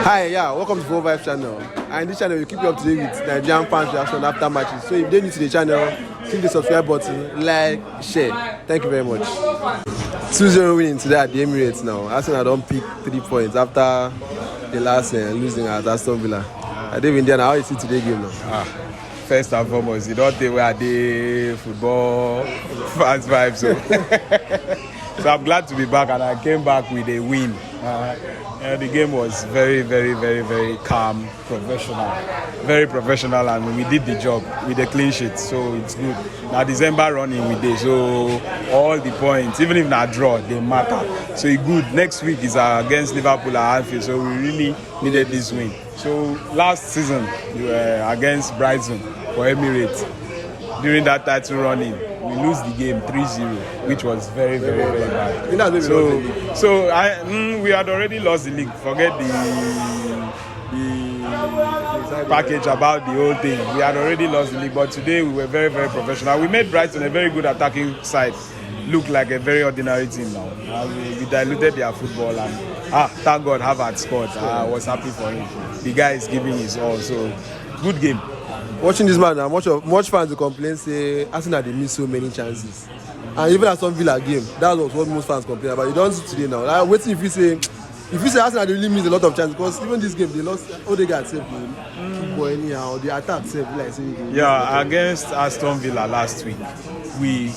Hi, yeah, welcome to 45 channel. And in this channel, we keep you up to date with Nigerian fans' reaction after matches. So if you're new to the channel, click the subscribe button, like, share. Thank you very much. 2-0 winning today at the Emirates now. Arsenal don't pick 3 points after the last losing at Aston Villa. Ndiana, how you see today's game now? First and foremost, you don't think we are the football fans vibe. So I'm glad to be back, and I came back with a win. The game was very, very, very, very calm, professional, very professional, and we did the job with a clean sheet, so it's good. Now December running we did, so all the points, even if not draw, they matter. So it's good. Next week is against Liverpool at Anfield, so we really needed this win. So last season we were against Brighton for Emirates. During that title running, we lose the game 3-0, which was very, very, very bad. We had already lost the league. Forget the package about the whole thing. We had already lost the league, but today we were very, very professional. We made Brighton a very good attacking side look like a very ordinary team now. We diluted their football, and thank God Havertz scored. I was happy for him. The guy is giving his all, so good game. Watching this man now, much fans will complain, say Arsenal they miss so many chances. And even at some Villa game, that was what most fans complain about. You don't see today now. Like, waiting if you say Arsenal they really miss a lot of chances, because even this game they lost Odegaard saved the anyhow, the attack saved like say. Yeah, against Aston Villa last week, we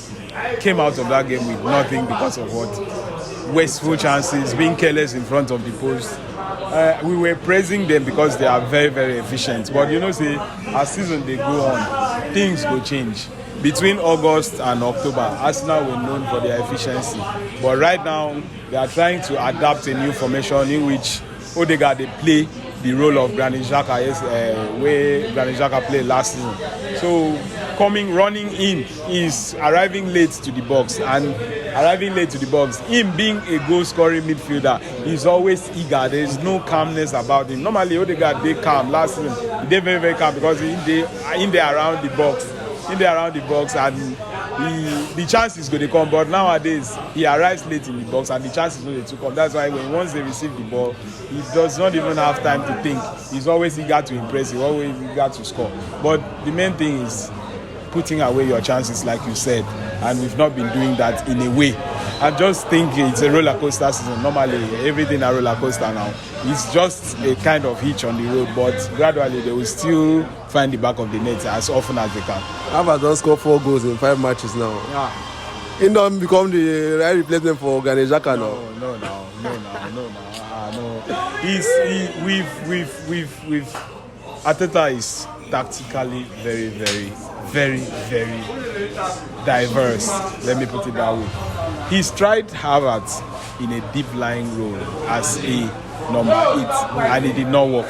came out of that game with nothing because of what? Wasteful chances, being careless in front of the post. We were praising them because they are very, very efficient. But you know, see, as season they go on, things will change. Between August and October, Arsenal were known for their efficiency. But right now, they are trying to adapt a new formation in which Odegaard they play the role of Granit Xhaka, where Granit Xhaka played last season. So running in is arriving late to the box, and arriving late to the box, him being a goal-scoring midfielder, he's always eager. There is no calmness about him. Normally, Odegaard they calm last season. They very, very calm because in there around the box, and the chances go to come. But nowadays, he arrives late in the box, and the chances go to come. That's why once they receive the ball, he does not even have time to think. He's always eager to impress. He's always eager to score. But the main thing is putting away your chances, like you said, and we've not been doing that in a way. I just think it's a roller coaster season. Normally, everything a roller coaster now. It's just a kind of hitch on the road, but gradually they will still find the back of the net as often as they can. Havertz don't score 4 goals in 5 matches now. Yeah. He don't become the right replacement for Granit Xhaka now. No. We've Arteta is tactically very, very, very, very diverse. Let me put it that way. He's tried Havertz in a deep lying role as a number 8, and it did not work.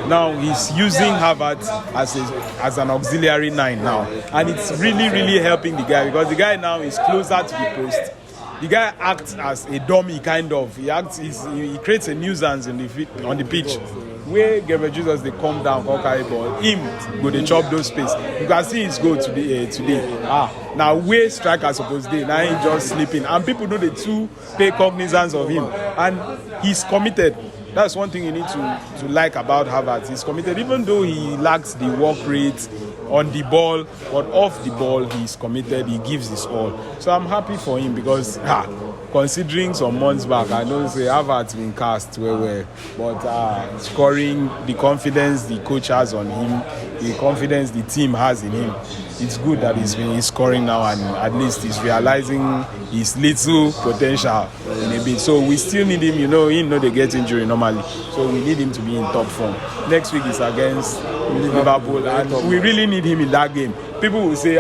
Now he's using Havertz as an auxiliary 9 now, and it's really, really helping the guy, because the guy now is closer to the post. The guy acts as a dummy, kind of. He creates a nuisance on the pitch. Where Gabriel Jesus they come down, carry ball, him go they chop those space. You can see his goal today. Now where striker supposed to, now he just sleeping, and people know the two pay cognizance of him, and he's committed. That's one thing you need to like about Havertz. He's committed, even though he lacks the work rate on the ball, but off the ball he's committed. He gives his all. So I'm happy for him, because considering some months back, I know say Havertz been cast well, but scoring, the confidence the coach has on him, the confidence the team has in him, it's good that he's scoring now, and at least he's realizing his little potential in a bit. So we still need him, they get injury normally, so we need him to be in top form. Next week is against Liverpool, and we really need him in that game. People will say,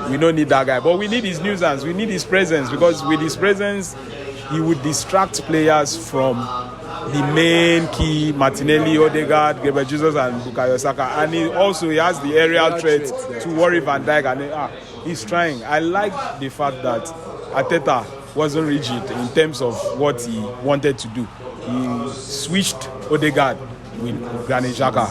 we don't need that guy, but we need his nuisance, we need his presence, because with his presence, he would distract players from the main key, Martinelli, Odegaard, Gabriel Jesus, and Bukayo Saka, and he has the aerial threat to worry Van Dijk, and he's trying. I like the fact that Arteta wasn't rigid in terms of what he wanted to do. He switched Odegaard with Granit Xhaka,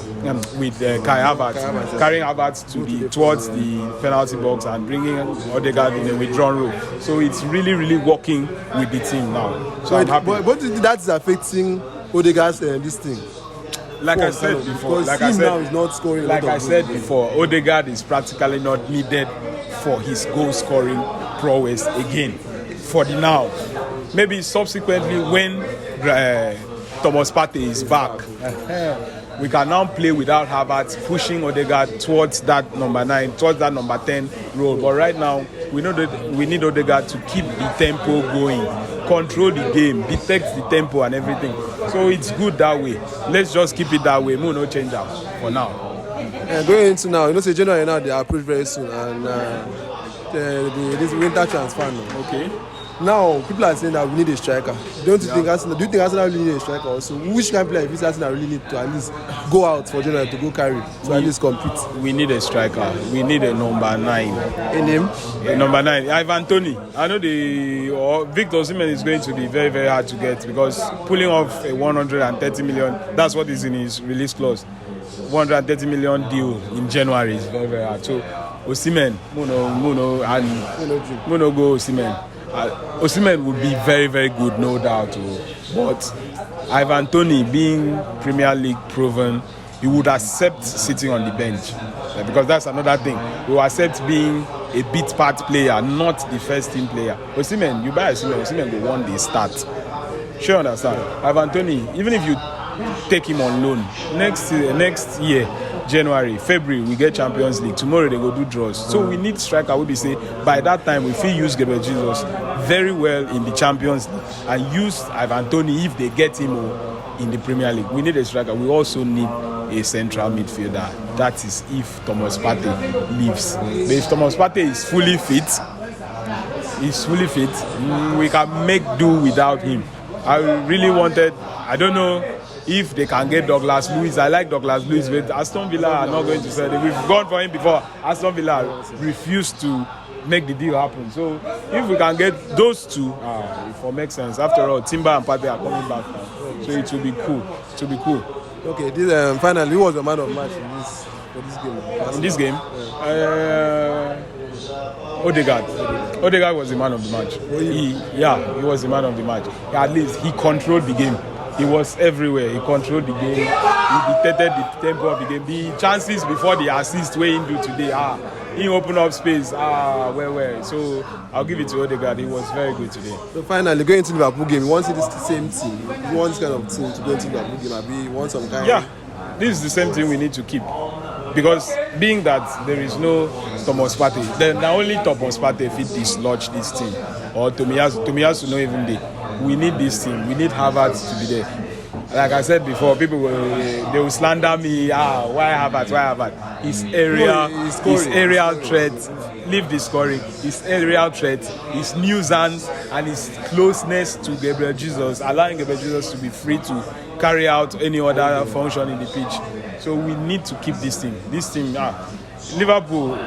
with Kai Havertz, carrying Havertz towards the penalty box and bringing Odegaard in a withdrawn role. So it's really, really working with the team now. So I'm happy. But that is affecting Odegaard's this thing. like I form, said kind of, before, because him now is not scoring. A like lot I of said goals. before, Odegaard is practically not needed for his goal scoring prowess again. For the now, maybe subsequently when Thomas Partey is back, we can now play without Havertz pushing Odegaard towards that number 9, towards that number 10 role. But right now, we know that we need Odegaard to keep the tempo going, control the game, detect the tempo and everything. So it's good that way. Let's just keep it that way. No change out for now. Going into now, say January now they are approved very soon, and this winter transfer now. Okay. Now people are saying that we need a striker. Don't you think Arsenal? Do you think Arsenal really need a striker also? Which kind of player if Arsenal really need to at least go out for January to go carry to at least compete? We need a striker. We need a number 9. A name? A number 9. Ivan Toney. I know Victor Osimhen is going to be very, very hard to get because pulling off a 130 million, that's what is in his release clause. 130 million deal in January is very, very hard. So Osimhen, Muno go Osimhen. Osimhen would be very, very good, no doubt. But Ivan Toney, being Premier League proven, he would accept sitting on the bench. Because that's another thing. He will accept being a bit part player, not the first team player. Osimhen, you buy Osimhen will one day start. Sure, understand. Ivan Toney, even if you take him on loan, next year, January, February, we get Champions League. Tomorrow they go do draws. So we need striker. We say by that time we feel use Gabriel Jesus very well in the Champions League and use Ivan Toney if they get him in the Premier League. We need a striker. We also need a central midfielder. That is if Thomas Partey leaves. But if Thomas Partey is fully fit, we can make do without him. I really wanted, I don't know if they can get Douglas Luiz. I like Douglas Luiz, but Aston Villa are not going to sell it. We've gone for him before. Aston Villa refused to make the deal happen. So if we can get those two, it will make sense. After all, Timber and Partey are coming back now. So it will be cool. It will be cool. Okay, this finally, who was the man of match for this game? In this game? Odegaard. Odegaard was the man of the match. He was the man of the match. At least he controlled the game. He was everywhere. He controlled the game. He dictated the tempo of the game. The chances before the assist where he do today, he opened up space. Where. So I'll give it to Odegaard. He was very good today. So finally, going into the Liverpool game, you want to see this same team. You want this kind of team to go into the Liverpool game. You want some kind. Yeah, this is the same thing we need to keep. Because being that there is no Thomas Partey, then the only Thomas Partey fit dislodge this team. Or Tomiyasu not even there. We need this team. We need Havertz to be there. Like I said before, people will slander me. Why Havertz? His aerial threat. Leave the scoring. His aerial threat, his nuisance, and his closeness to Gabriel Jesus, allowing Gabriel Jesus to be free to carry out any other function in the pitch. So we need to keep this team. This team, Liverpool,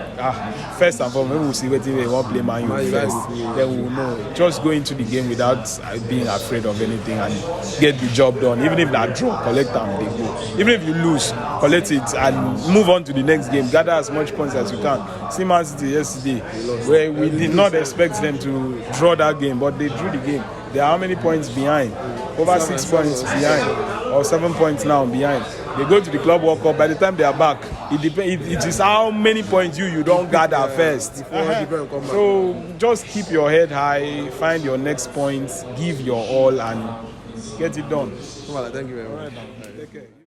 first and foremost, we will see whether they want to play Man U first. Then we will know. Just go into the game without being afraid of anything and get the job done. Even if that draw, collect them, they go. Even if you lose, collect it and move on to the next game. Gather as much points as you can. See Man City yesterday, where we did not expect them to draw that game, but they drew the game. They are how many points behind? Over 6 points behind, or 7 points now behind. They go to the Club World Cup. By the time they are back, it is how many points you don't gather first. So just keep your head high, find your next points, give your all, and get it done. Thank you very much.